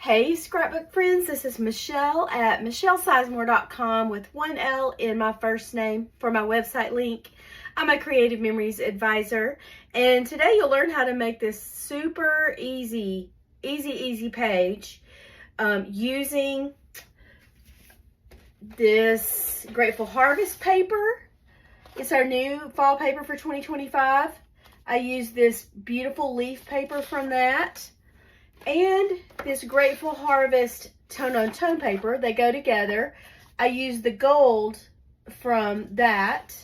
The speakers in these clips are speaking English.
Hey scrapbook friends, this is Michelle at michellesizemore.com with one L in my first name for my website link. I'm a creative memories advisor, and today you'll learn how to make this super easy page using this Grateful Harvest paper. It's our new fall paper for 2025. I use this beautiful leaf paper from that and this Grateful Harvest tone-on-tone paper. They go together. I use the gold from that,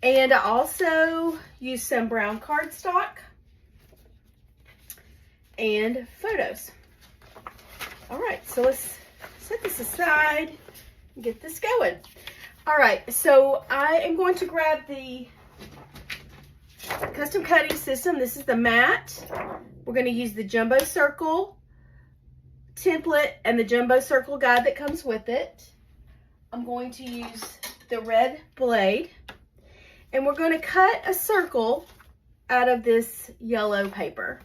and I also use some brown cardstock and photos. All right, so let's set this aside and get this going. All right, so I am going to grab the custom cutting system. This is the mat. We're going to use the jumbo circle template and the jumbo circle guide that comes with it. I'm going to use the red blade, and we're going to cut a circle out of this yellow paper.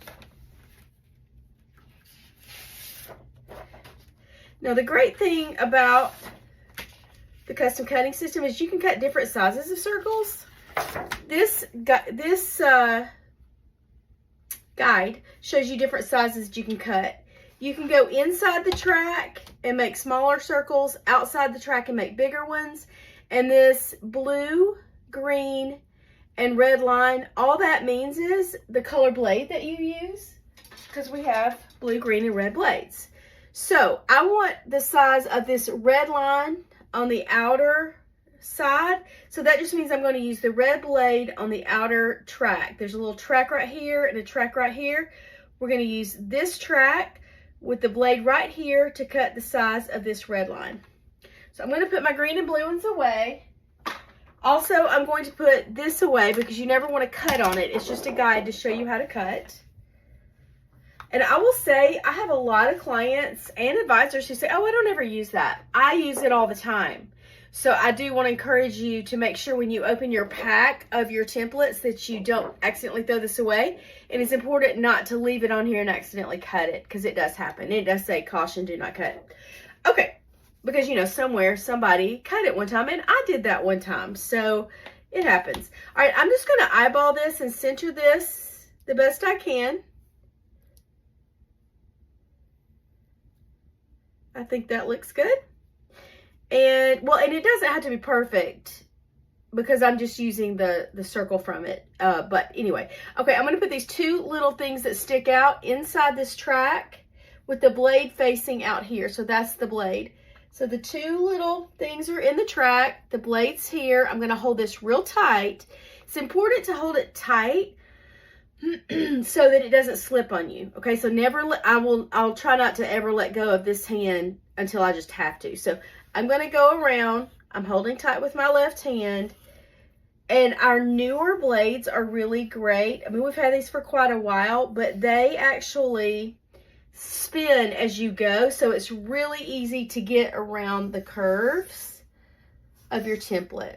Now, the great thing about the custom cutting system is you can cut different sizes of circles. This guide shows you different sizes that you can cut. You can go inside the track and make smaller circles, outside the track and make bigger ones. And this blue, green, and red line, all that means is the color blade that you use, because we have blue, green, and red blades. So I want the size of this red line on the outer side. So that just means I'm going to use the red blade on the outer track. There's a little track right here and a track right here. We're going to use this track with the blade right here to cut the size of this red line. So I'm going to put my green and blue ones away. Also, I'm going to put this away because you never want to cut on it. It's just a guide to show you how to cut. And I will say, I have a lot of clients and advisors who say, oh, I don't ever use that. I use it all the time. So I do want to encourage you to make sure when you open your pack of your templates that you don't accidentally throw this away. And it's important not to leave it on here and accidentally cut it, because it does happen. It does say, caution, do not cut. Okay, because you know, somewhere somebody cut it one time, and I did that one time. So it happens. All right, I'm just going to eyeball this and center this the best I can. I think that looks good. And well, and it doesn't have to be perfect because I'm just using the circle from it. But anyway, okay, I'm going to put these two little things that stick out inside this track with the blade facing out here. So that's the blade. So the two little things are in the track. The blade's here. I'm going to hold this real tight. It's important to hold it tight so that it doesn't slip on you. Okay, so I'll try not to ever let go of this hand until I just have to. So I'm going to go around. I'm holding tight with my left hand. And our newer blades are really great. I mean, we've had these for quite a while, but they actually spin as you go. So it's really easy to get around the curves of your template.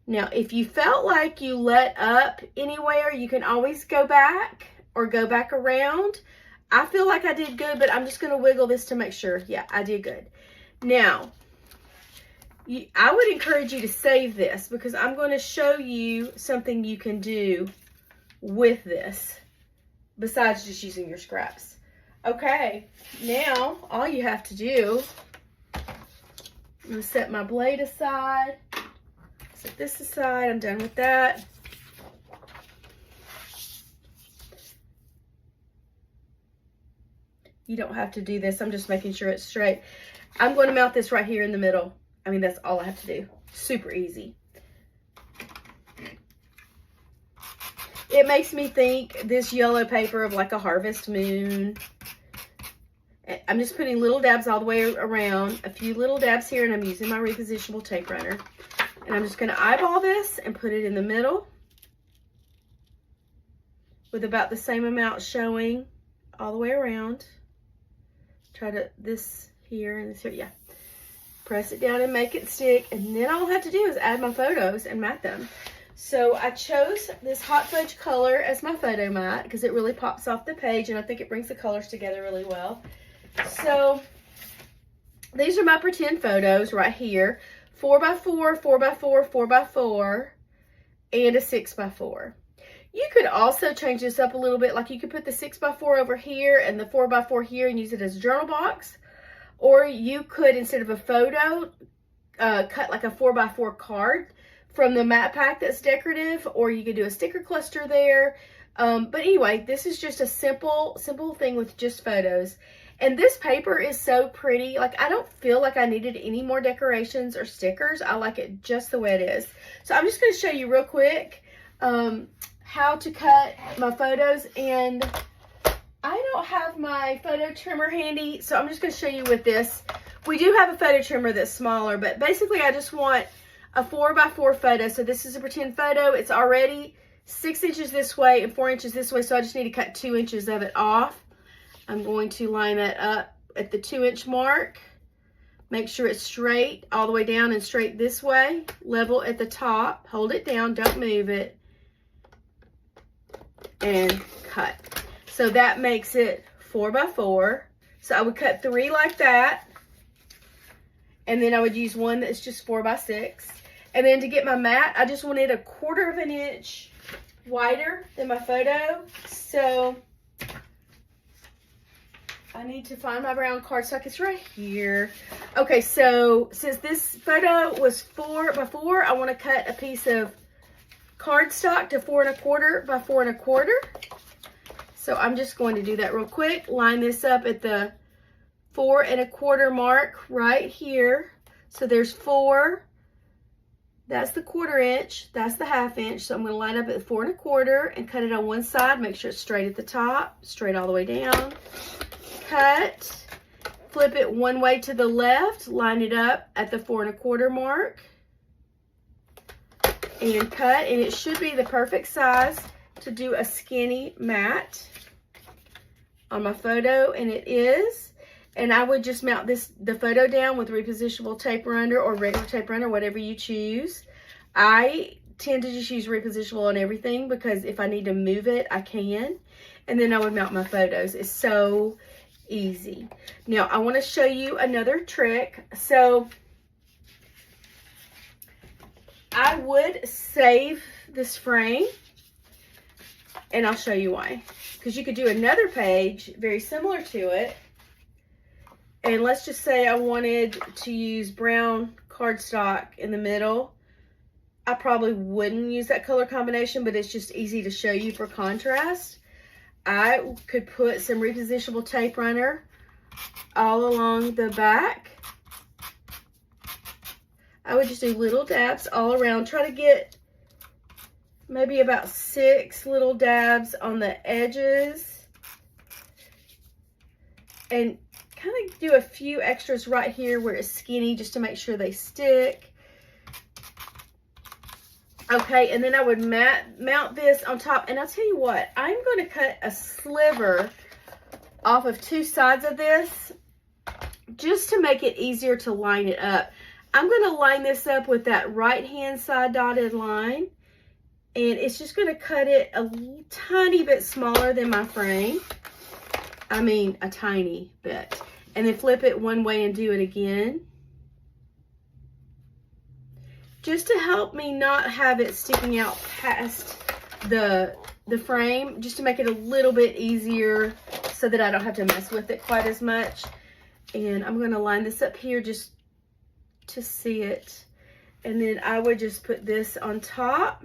Now, if you felt like you let up anywhere, you can always go back or go back around. I feel like I did good, but I'm just going to wiggle this to make sure. Yeah, I did good. Now, I would encourage you to save this because I'm going to show you something you can do with this besides just using your scraps. Okay, now all you have to do, I'm going to set my blade aside. Set this aside. I'm done with that. You don't have to do this. I'm just making sure it's straight. I'm going to mount this right here in the middle. I mean, that's all I have to do. Super easy. It makes me think this yellow paper of like a harvest moon. I'm just putting little dabs all the way around. A few little dabs here, and I'm using my repositionable tape runner. And I'm just going to eyeball this and put it in the middle with about the same amount showing all the way around. Try to this here and this here. Yeah. Press it down and make it stick. And then all I have to do is add my photos and mat them. So I chose this hot fudge color as my photo mat because it really pops off the page and I think it brings the colors together really well. So these are my pretend photos right here. 4x4, 4x4, 4x4, and a 6x4. You could also change this up a little bit. Like you could put the 6x4 over here and the 4x4 here and use it as a journal box. Or you could, instead of a photo, cut like a 4x4 card from the mat pack that's decorative. Or you could do a sticker cluster there. But anyway, this is just a simple thing with just photos. And this paper is so pretty. Like, I don't feel like I needed any more decorations or stickers. I like it just the way it is. So I'm just going to show you real quick how to cut my photos. And I don't have my photo trimmer handy, so I'm just going to show you with this. We do have a photo trimmer that's smaller, but basically I just want a 4x4 photo. So this is a pretend photo. It's already 6 inches this way and 4 inches this way, so I just need to cut 2 inches of it off. I'm going to line that up at the 2-inch mark. Make sure it's straight all the way down and straight this way. Level at the top. Hold it down. Don't move it. And cut. So that makes it 4x4. So I would cut 3 like that. And then I would use one that's just 4x6. And then to get my mat, I just wanted a 1/4 of an inch wider than my photo. So I need to find my brown cardstock. It's right here. Okay, so since this photo was 4x4, I want to cut a piece of cardstock to 4 1/4 by 4 1/4. So I'm just going to do that real quick. Line this up at the 4 1/4 mark right here. So there's 4. That's the 1/4 inch. That's the 1/2 inch. So I'm going to line up at 4 1/4 and cut it on one side. Make sure it's straight at the top, straight all the way down. Cut, flip it one way to the left, line it up at the 4 1/4 mark, and cut, and it should be the perfect size to do a skinny mat on my photo, and it is. And I would just mount the photo down with repositionable tape runner or regular tape runner, whatever you choose. I tend to just use repositionable on everything because if I need to move it, I can. And then I would mount my photos. It's so easy. Now I want to show you another trick. So I would save this frame, and I'll show you why. Because you could do another page very similar to it, and let's just say I wanted to use brown cardstock in the middle. I probably wouldn't use that color combination, but it's just easy to show you for contrast. I could put some repositionable tape runner all along the back. I would just do little dabs all around. Try to get maybe about 6 little dabs on the edges. And kind of do a few extras right here where it's skinny just to make sure they stick. Okay, and then I would mount this on top. And I'll tell you what, I'm going to cut a sliver off of 2 sides of this just to make it easier to line it up. I'm going to line this up with that right-hand side dotted line. And it's just going to cut it a tiny bit smaller than my frame. I mean, a tiny bit. And then flip it one way and do it again. Just to help me not have it sticking out past the frame, just to make it a little bit easier so that I don't have to mess with it quite as much. And I'm going to line this up here just to see it. And then I would just put this on top.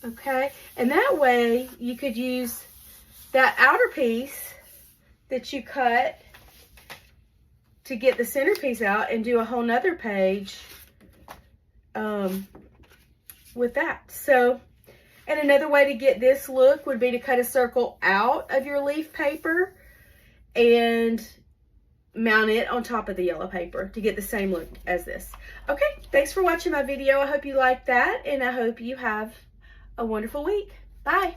Okay, and that way you could use that outer piece that you cut to get the centerpiece out and do a whole nother page with that. So, and another way to get this look would be to cut a circle out of your leaf paper and mount it on top of the yellow paper to get the same look as this. Okay, thanks for watching my video. I hope you liked that, and I hope you have a wonderful week. Bye.